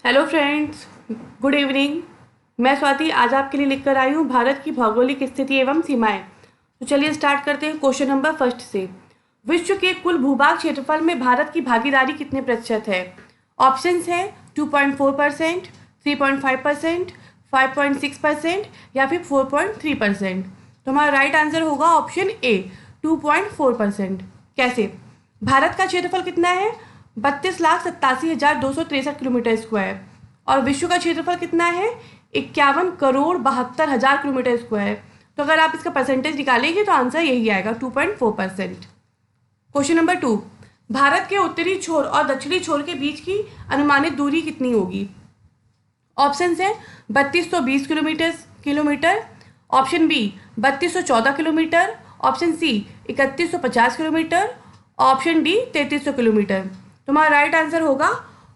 Hello friends, good evening. मैं स्वाति आज आपके लिए लिखकर आई हूँ भारत की भौगोलिक स्थिति एवं सीमाएं। तो चलिए स्टार्ट करते हैं क्वेश्चन नंबर फर्स्ट से। विश्व के कुल भूभाग क्षेत्रफल में भारत की भागीदारी कितने प्रतिशत है? ऑप्शंस हैं 2.4%, 3.5%, 5.6% या फिर 4.3%। तो हमारा राइट आंसर होगा ऑप्शन ए 2.4%। कैसे? भारत का क्षेत्रफल कितना है? 32,87,263 किलोमीटर स्क्वायर। और विश्व का क्षेत्रफल कितना है? 51,72,72,000 किलोमीटर स्क्वायर। तो अगर आप इसका परसेंटेज निकालेंगे तो आंसर यही आएगा 2.4%। क्वेश्चन नंबर 2, भारत के उत्तरी छोर और दक्षिणी छोर के बीच की अनुमानित दूरी कितनी होगी? ऑप्शन है 3220 kilometre, option B 3214 kilometre, option C 3150 kilometre, option D 3300 kilometre. तो हमारा राइट आंसर होगा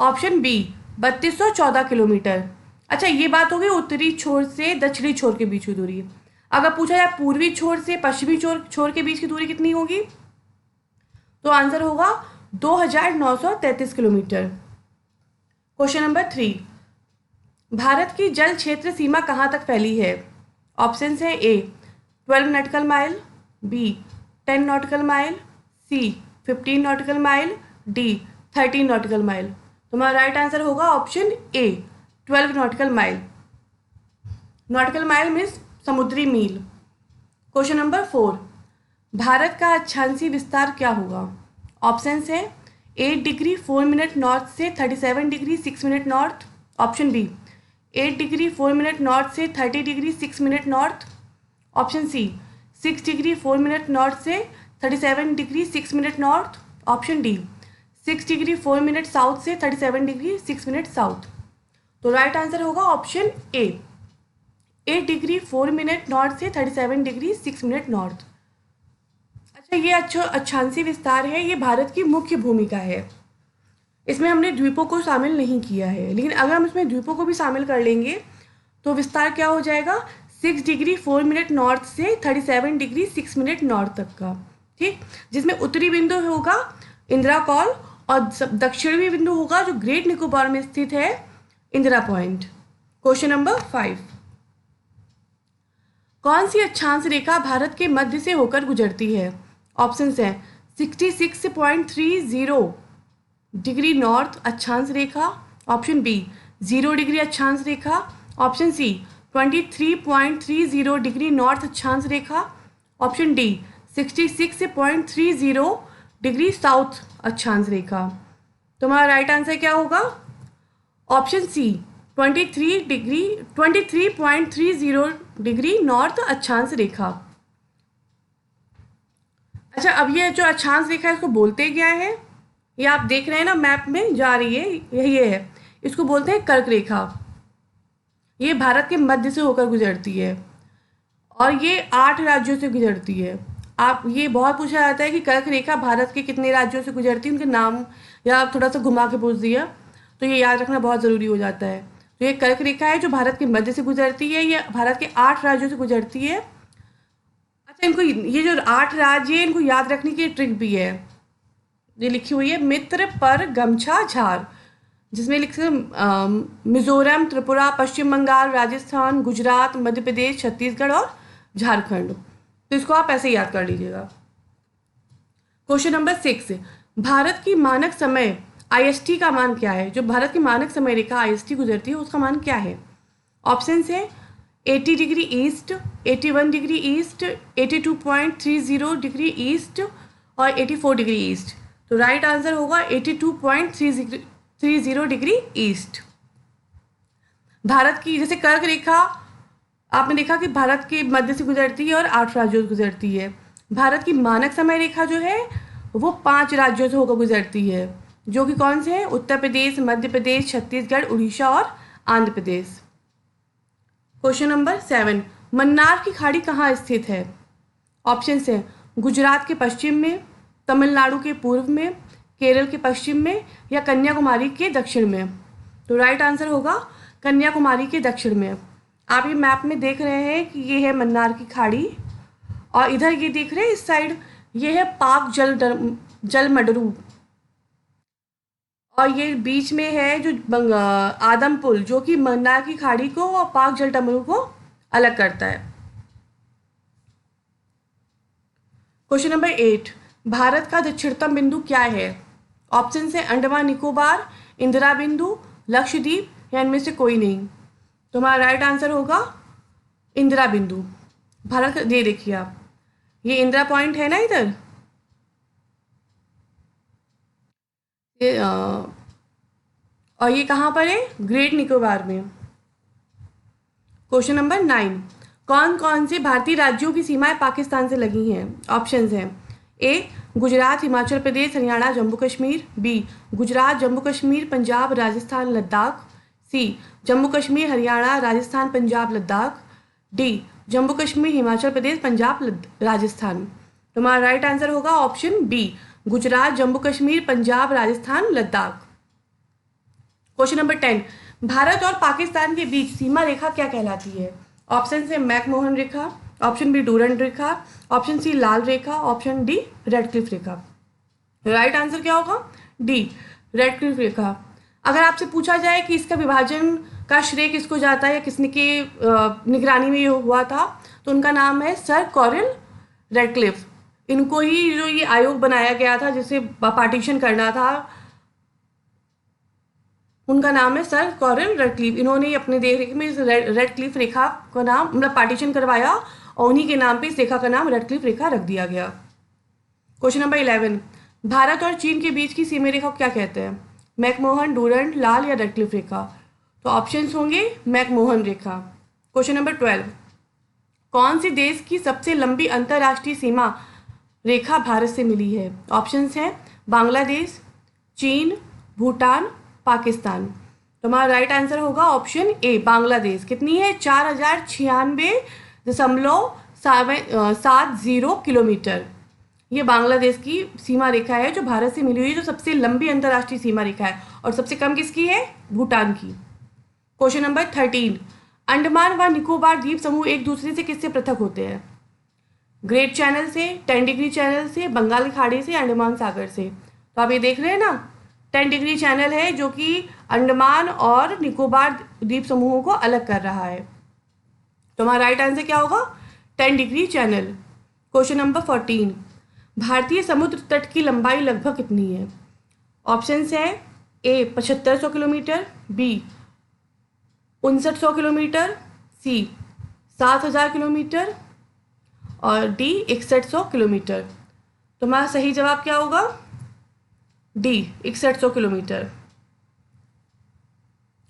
ऑप्शन बी 3214 किलोमीटर। अच्छा, ये बात हो गई उत्तरी छोर से दक्षिणी छोर के बीच की दूरी। अगर पूछा जाए पूर्वी छोर से पश्चिमी छोर के बीच की दूरी कितनी होगी, तो आंसर होगा 2933 किलोमीटर। क्वेश्चन नंबर 3, भारत की जल क्षेत्र सीमा कहाँ तक फैली है? ऑप्शन है A 12 nautical mile, B 10 nautical mile, C 15 nautical mile, D 13 nautical mile. तो हमारा राइट आंसर होगा option A 12 nautical mile. Nautical mile means समुद्री मील। क्वेश्चन नंबर 4, भारत का अक्षांशीय विस्तार क्या होगा? ऑप्शन है 8 डिग्री 4 मिनट नॉर्थ से 37 degree 6 minute north, option B 8 degree 4 minute north से 30 degree 6 minute north, option C 6 degree 4 minute north से 37 degree 6 minute north, option D 6 degree 4 minute south से 37 डिग्री 6 मिनट साउथ। तो right answer होगा option A 8 degree 4 minute north से 37 degree 6 minute north. अच्छा, ये अक्षांशीय विस्तार है, ये भारत की मुख्य भूमिका है। इसमें हमने द्वीपों को शामिल नहीं किया है, लेकिन अगर हम इसमें द्वीपों को भी शामिल कर लेंगे तो विस्तार क्या हो जाएगा 6 डिग्री 4 मिनट नॉर्थ से 37 डिग्री 6 मिनट नॉर्थ तक का। ठीक, जिसमें उत्तरी बिंदु होगा इंदिरा कॉल और दक्षिणी बिंदु होगा जो ग्रेट निकोबार में स्थित है इंदिरा पॉइंट। क्वेश्चन नंबर 5, कौन सी अक्षांश रेखा भारत के मध्य से होकर गुजरती है? ऑप्शंस हैं 66.30 डिग्री नॉर्थ अक्षांश रेखा, ऑप्शन बी 0 डिग्री अक्षांश रेखा, ऑप्शन सी 23.30 डिग्री नॉर्थ अक्षांश रेखा, ऑप्शन डी 66.30 डिग्री साउथ अक्षांश रेखा। तो हमारा राइट आंसर क्या होगा? ऑप्शन सी 23.30 डिग्री नॉर्थ अक्षांश रेखा। अच्छा, अब ये जो अक्षांश रेखा है इसको बोलते क्या है? ये आप देख रहे हैं ना, मैप में जा रही है, यही है, इसको बोलते हैं कर्क रेखा। ये भारत के मध्य से होकर गुजरती है और ये 8 राज्यों से गुजरती है। आप ये बहुत पूछा जाता है कि कर्क रेखा भारत के कितने राज्यों से गुजरती है, उनके नाम या थोड़ा सा घुमा के पूछ दिया तो ये याद रखना बहुत ज़रूरी हो जाता है। तो ये कर्क रेखा है जो भारत के मध्य से गुजरती है, ये भारत के 8 राज्यों से गुजरती है। अच्छा, इनको ये जो 8 राज्य है इनको याद रखने की ट्रिक भी है, ये लिखी हुई है मित्र पर गमछा झार, जिसमें लिखे मिजोरम, त्रिपुरा, पश्चिम बंगाल, राजस्थान, गुजरात, मध्य प्रदेश, छत्तीसगढ़ और झारखंड। तो इसको आप ऐसे याद कर लीजिएगा। क्वेश्चन नंबर 6, भारत की मानक समय IST का मान क्या है? जो भारत की मानक समय रेखा IST गुजरती है उसका मान क्या है? ऑप्शन है 80 degree east, 81 degree east, 82.30 degree east और 84 डिग्री ईस्ट। तो राइट आंसर होगा 82.30 डिग्री ईस्ट। भारत की जैसे कर्क रेखा आपने देखा कि भारत के मध्य से गुजरती है और 8 राज्यों से गुजरती है। भारत की मानक समय रेखा जो है वो 5 राज्यों से होकर गुजरती है, जो कि कौन से हैं? उत्तर प्रदेश, मध्य प्रदेश, छत्तीसगढ़, उड़ीसा और आंध्र प्रदेश। क्वेश्चन नंबर 7, मन्नार की खाड़ी कहाँ स्थित है? ऑप्शन है गुजरात के पश्चिम में, तमिलनाडु के पूर्व में, केरल के पश्चिम में या कन्याकुमारी के दक्षिण में। तो राइट आंसर होगा कन्याकुमारी के दक्षिण में। आप ये मैप में देख रहे हैं कि ये है मन्नार की खाड़ी और इधर ये देख रहे हैं इस साइड ये है पाक जल मडरू और ये बीच में है जो आदम पुल, जो कि मंदार की खाड़ी को और पाक जलटमरू को अलग करता है। क्वेश्चन नंबर 8, भारत का दक्षिणतम बिंदु क्या है? ऑप्शन है अंडमान निकोबार, इंदिरा बिंदु, लक्षद्वीप या इनमें से कोई नहीं। तो हमारा राइट आंसर होगा इंदिरा बिंदु। भारत का, ये देखिए आप, ये इंदिरा पॉइंट है ना इधर, ये और ये कहाँ पर है? ग्रेट निकोबार में। क्वेश्चन नंबर 9, कौन कौन से भारतीय राज्यों की सीमाएं पाकिस्तान से लगी हैं? ऑप्शंस हैं A Gujarat, Himachal Pradesh, Haryana, Jammu Kashmir, B Gujarat, Jammu Kashmir, Punjab, Rajasthan, Ladakh, C Jammu Kashmir, Haryana, Rajasthan, Punjab, Ladakh, D Jammu Kashmir, Himachal Pradesh, Punjab, Rajasthan. तो हमारा राइट आंसर होगा option B, Gujarat, Jammu Kashmir, Punjab, Rajasthan, Ladakh. Question number 10, Bharat और पाकिस्तान के बीच सीमा रेखा क्या कहलाती है? ऑप्शन है मैकमोहन रेखा, ऑप्शन बी डूरंड रेखा, ऑप्शन सी लाल रेखा, ऑप्शन डी रेडक्लिफ रेखा। राइट आंसर क्या होगा? डी रेडक्लिफ रेखा। अगर आपसे पूछा जाए कि इसका विभाजन का श्रेय किसको जाता है या किसने के निगरानी में ये हुआ था, तो उनका नाम है सर कॉरिल रेडक्लिफ। इनको ही जो ये आयोग बनाया गया था जिसे पार्टीशन करना था, उनका नाम है सर कॉरिल रेडक्लिफ। इन्होंने ही अपने देश में इस रेडक्लिफ रेखा का नाम, मतलब पार्टीशन करवाया और उन्हीं के नाम पे इस रेखा का नाम रेडक्लिफ रेखा रख दिया गया। क्वेश्चन नंबर 11, भारत और चीन के बीच की सीमा रेखा को क्या कहते हैं? मैकमोहन, डूरंड, लाल या रेडक्लिफ रेखा? तो ऑप्शंस होंगे मैकमोहन रेखा। क्वेश्चन नंबर 12, कौन सी देश की सबसे लंबी अंतर्राष्ट्रीय सीमा रेखा भारत से मिली है? ऑप्शंस हैं बांग्लादेश, चीन, भूटान, पाकिस्तान। तो हमारा राइट आंसर होगा ऑप्शन ए बांग्लादेश। कितनी है? 4096.70 किलोमीटर। ये बांग्लादेश की सीमा रेखा है जो भारत से मिली हुई है, जो सबसे लंबी अंतर्राष्ट्रीय सीमा रेखा है। और सबसे कम किसकी है? भूटान की। क्वेश्चन नंबर 13, अंडमान व निकोबार द्वीप समूह एक दूसरे से किससे पृथक होते हैं? ग्रेट चैनल से, 10 डिग्री चैनल से, बंगाल की खाड़ी से, अंडमान सागर से। तो आप ये देख रहे हैं ना, 10 डिग्री चैनल है जो कि अंडमान और निकोबार द्वीप समूहों को अलग कर रहा है। तो हमारा राइट आंसर क्या होगा? 10 डिग्री चैनल। क्वेश्चन नंबर 14, भारतीय समुद्र तट की लंबाई लगभग कितनी है? ऑप्शंस है ए 7500 किलोमीटर, बी 5900 किलोमीटर, सी 7000 किलोमीटर और डी 6100 किलोमीटर। तो हमारा सही जवाब क्या होगा? D 6100 kilometre.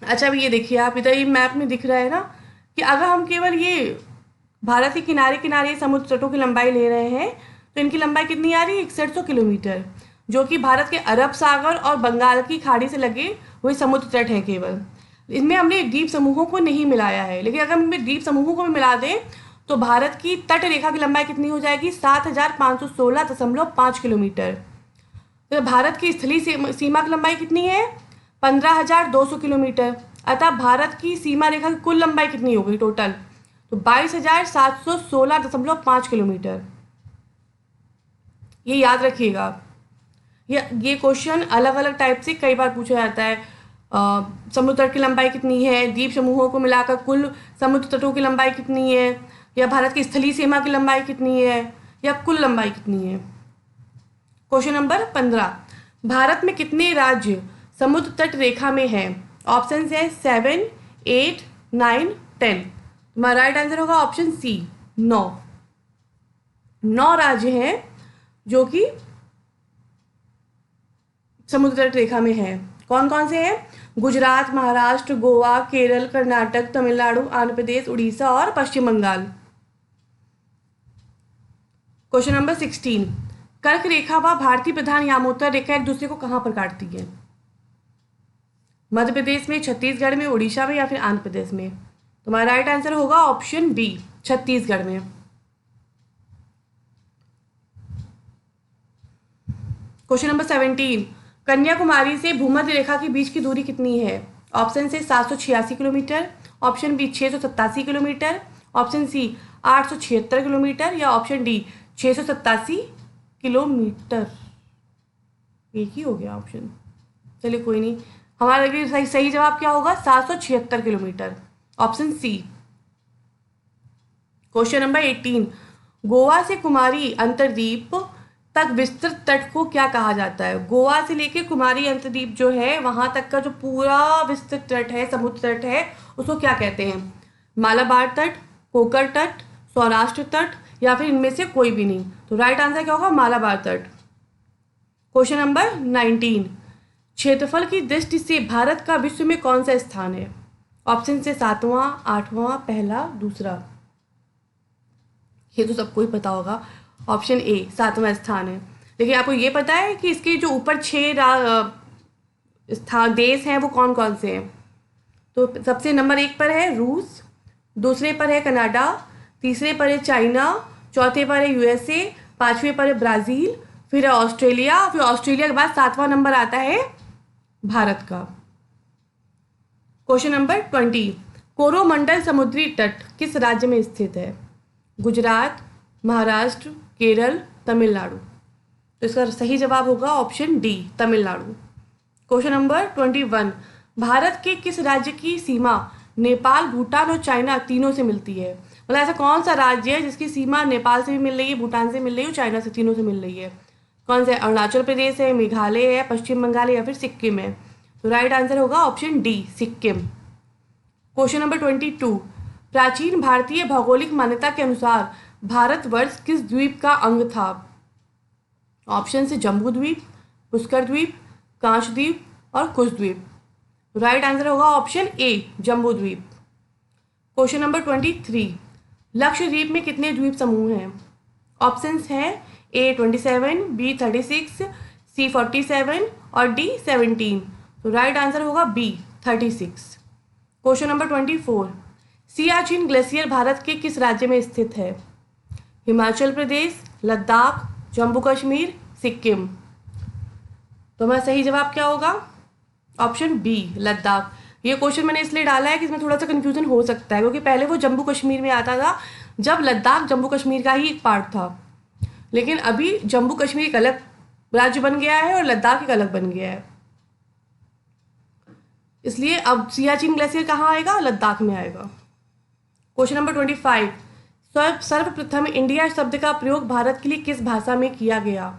अच्छा, अभी ये देखिए आप, इधर ये मैप में दिख रहा है ना कि अगर हम केवल ये भारत के किनारे किनारे समुद्र तटों की लंबाई ले रहे हैं तो इनकी लंबाई कितनी आ रही है? 6100 किलोमीटर, जो कि भारत के अरब सागर और बंगाल की खाड़ी से लगे हुए समुद्र तट हैं केवल। इनमें हमने द्वीप समूहों को नहीं मिलाया है, लेकिन अगर हम द्वीप समूहों को भी मिला दें तो भारत की तट रेखा की लंबाई कितनी हो जाएगी? 7516.5 किलोमीटर। तो भारत की स्थलीय सीमा की लंबाई कितनी है? 15200 किलोमीटर। अतः भारत की सीमा रेखा की कुल लंबाई कितनी हो गई टोटल? तो 22716.5 किलोमीटर। ये याद रखिएगा। ये क्वेश्चन अलग अलग टाइप से कई बार पूछा जाता है। समुद्र तट की लंबाई कितनी है, द्वीप समूहों को मिलाकर कुल समुद्र तटों की लंबाई कितनी है, या भारत की स्थलीय सीमा की लंबाई कितनी है, या कुल लंबाई कितनी है। क्वेश्चन नंबर 15, भारत में कितने राज्य समुद्र तट रेखा में हैं? ऑप्शन है 7, 8, 9, 10। हमारा राइट आंसर होगा ऑप्शन सी 9। 9 राज्य हैं जो कि समुद्र तट रेखा में हैं। कौन कौन से हैं? गुजरात, महाराष्ट्र, गोवा, केरल, कर्नाटक, तमिलनाडु, आंध्र प्रदेश, उड़ीसा और पश्चिम बंगाल। क्वेश्चन नंबर 16, कर्क रेखा व भारतीय प्रधान यामोत्तर रेखा एक दूसरे को कहाँ पर काटती है? मध्य प्रदेश में, छत्तीसगढ़ में, उड़ीसा में या फिर आंध्र प्रदेश में? तो हमारा राइट आंसर होगा ऑप्शन बी छत्तीसगढ़ में। क्वेश्चन नंबर 17, कन्याकुमारी से भूमध्य रेखा के बीच की दूरी कितनी है? ऑप्शन से 786 kilometre, option B 687 kilometre, option C 876 kilometre या ऑप्शन डी 687 किलोमीटर। एक ही हो गया ऑप्शन। चलिए कोई नहीं, हमारा भी सही जवाब क्या होगा, 776 kilometre, option C. Question number 18, Goa से कुमारी अंतरद्वीप तक विस्तृत तट को क्या कहा जाता है? गोवा से लेके कुमारी अंतरद्वीप जो है वहां तक का जो पूरा विस्तृत तट है, समुद्र तट है, उसको क्या कहते हैं? मालाबार तट, कोकर तट, सौराष्ट्र तट, या फिर इनमें से कोई भी नहीं? तो राइट आंसर क्या होगा, मालाबार तट। क्वेश्चन नंबर 19, क्षेत्रफल की दृष्टि से भारत का विश्व में कौन सा स्थान है? ऑप्शन से 7वां, 8वां, पहला, दूसरा। ये तो सबको ही पता होगा, ऑप्शन ए 7वां स्थान है। लेकिन आपको ये पता है कि इसके जो ऊपर 6 स्थान देश हैं वो कौन कौन से हैं? तो सबसे नंबर 1 पर है रूस, दूसरे पर है कनाडा, तीसरे पर है चाइना, चौथे पर है यूएसए, 5वें पर है ब्राज़ील, फिर है ऑस्ट्रेलिया, फिर ऑस्ट्रेलिया के बाद 7वां नंबर आता है भारत का। क्वेश्चन नंबर 20, कोरोमंडल समुद्री तट किस राज्य में स्थित है? गुजरात, महाराष्ट्र, केरल, तमिलनाडु। तो इसका सही जवाब होगा option D, Tamil Nadu. Question number 21, Bharat के किस राज्य की सीमा नेपाल, भूटान और चाइना तीनों से मिलती है? मतलब ऐसा कौन सा राज्य है जिसकी सीमा नेपाल से भी मिल रही है, भूटान से मिल रही है, चाइना से, तीनों से मिल रही है? कौन सा है? अरुणाचल प्रदेश है, मेघालय है, पश्चिम बंगाल है, या फिर सिक्किम है? तो राइट आंसर होगा option D, Sikkim. Question number 22, प्राचीन भारतीय भौगोलिक मान्यता के अनुसार भारतवर्ष किस द्वीप का अंग था? ऑप्शन से जम्बू द्वीप, पुष्कर द्वीप, कांच द्वीप और कुश द्वीप। राइट आंसर होगा ऑप्शन ए, जम्बू द्वीप। क्वेश्चन नंबर 23, लक्षद्वीप में कितने द्वीप समूह हैं? ऑप्शंस हैं ए 27, बी 36, सी 47 और डी 17। तो राइट आंसर होगा B 36। Question number 24, Siachen glacier Bharat के किस राज्य में स्थित है? हिमाचल प्रदेश, लद्दाख, जम्मू कश्मीर, सिक्किम। तो हमारा सही जवाब क्या होगा? Option B, Ladakh. ये क्वेश्चन मैंने इसलिए डाला है कि इसमें थोड़ा सा कन्फ्यूजन हो सकता है, क्योंकि पहले वो जम्मू कश्मीर में आता था, जब लद्दाख जम्मू कश्मीर का ही एक पार्ट था। लेकिन अभी जम्मू कश्मीर एक अलग राज्य बन गया है और लद्दाख एक अलग बन गया है, इसलिए अब सियाचिन ग्लेशियर कहाँ आएगा? लद्दाख में आएगा। क्वेश्चन नंबर 25, सर्वप्रथम इंडिया शब्द का प्रयोग भारत के लिए किस भाषा में किया गया?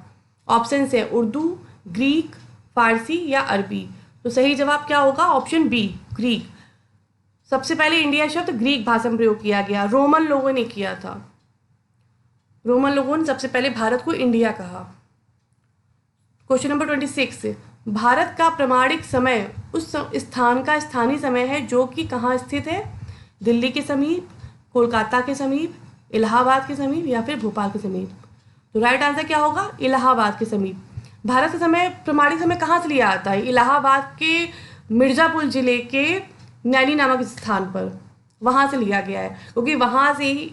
ऑप्शन है उर्दू, ग्रीक, फारसी या अरबी। तो सही जवाब क्या होगा? Option B, Greek. सबसे पहले इंडिया शब्द ग्रीक भाषा में प्रयोग किया गया, रोमन लोगों ने किया था। रोमन लोगों ने सबसे पहले भारत को इंडिया कहा। क्वेश्चन नंबर 26, भारत का प्रमाणिक समय उस स्थान का स्थानीय समय है जो कि कहाँ स्थित है? दिल्ली के समीप, कोलकाता के समीप, इलाहाबाद के समीप या फिर भोपाल के समीप। तो राइट आंसर क्या होगा? इलाहाबाद के समीप। भारत का समय, प्रमाणिक समय कहाँ से लिया आता है? इलाहाबाद के मिर्ज़ापुर जिले के नैनी नामक स्थान पर, वहाँ से लिया गया है, क्योंकि वहाँ से ही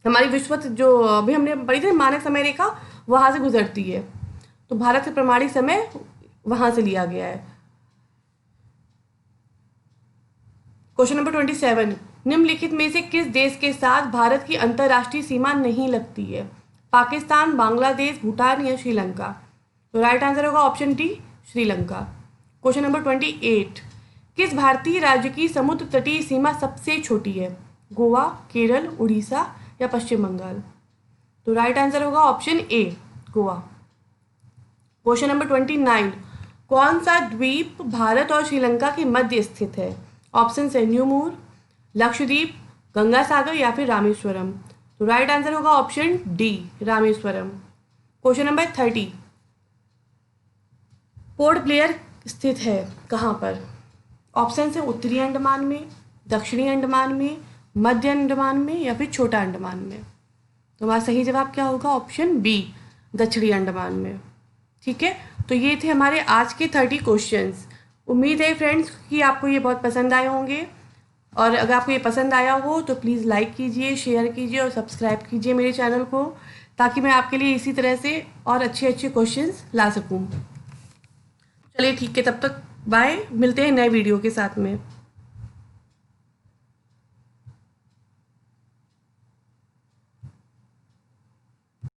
हमारी विश्वत जो अभी हमने पढ़ी थी मानक समय रेखा, वहाँ से गुजरती है। तो भारत से प्रमाणिक समय वहाँ से लिया गया है। क्वेश्चन नंबर 27, निम्नलिखित में से किस देश के साथ भारत की अंतर्राष्ट्रीय सीमा नहीं लगती है? पाकिस्तान, बांग्लादेश, भूटान या श्रीलंका। तो राइट आंसर होगा option D, Sri Lanka. Question number 28, किस भारतीय राज्य की समुद्र तटीय सीमा सबसे छोटी है? गोवा, केरल, उड़ीसा या पश्चिम बंगाल। तो राइट आंसर होगा ऑप्शन ए, गोवा। क्वेश्चन नंबर 29, कौन सा द्वीप भारत और श्रीलंका के मध्य स्थित है? ऑप्शन है न्यूमूर, लक्षद्वीप, गंगा सागर या फिर रामेश्वरम। तो राइट आंसर होगा option D, Rameswaram. Question number 30, port Blair स्थित है कहाँ पर? ऑप्शन है उत्तरी अंडमान में, दक्षिणी अंडमान में, मध्य अंडमान में या फिर छोटा अंडमान में। तो हमारा सही जवाब क्या होगा? ऑप्शन बी, दक्षिणी अंडमान में। ठीक है, तो ये थे हमारे आज के 30 क्वेश्चंस। उम्मीद है फ्रेंड्स कि आपको ये बहुत पसंद आए होंगे, और अगर आपको ये पसंद आया हो तो प्लीज़ लाइक कीजिए, शेयर कीजिए और सब्सक्राइब कीजिए मेरे चैनल को, ताकि मैं आपके लिए इसी तरह से और अच्छे अच्छे क्वेश्चंस ला सकूं। चलिए ठीक है, तब तक बाय, मिलते हैं नए वीडियो के साथ में।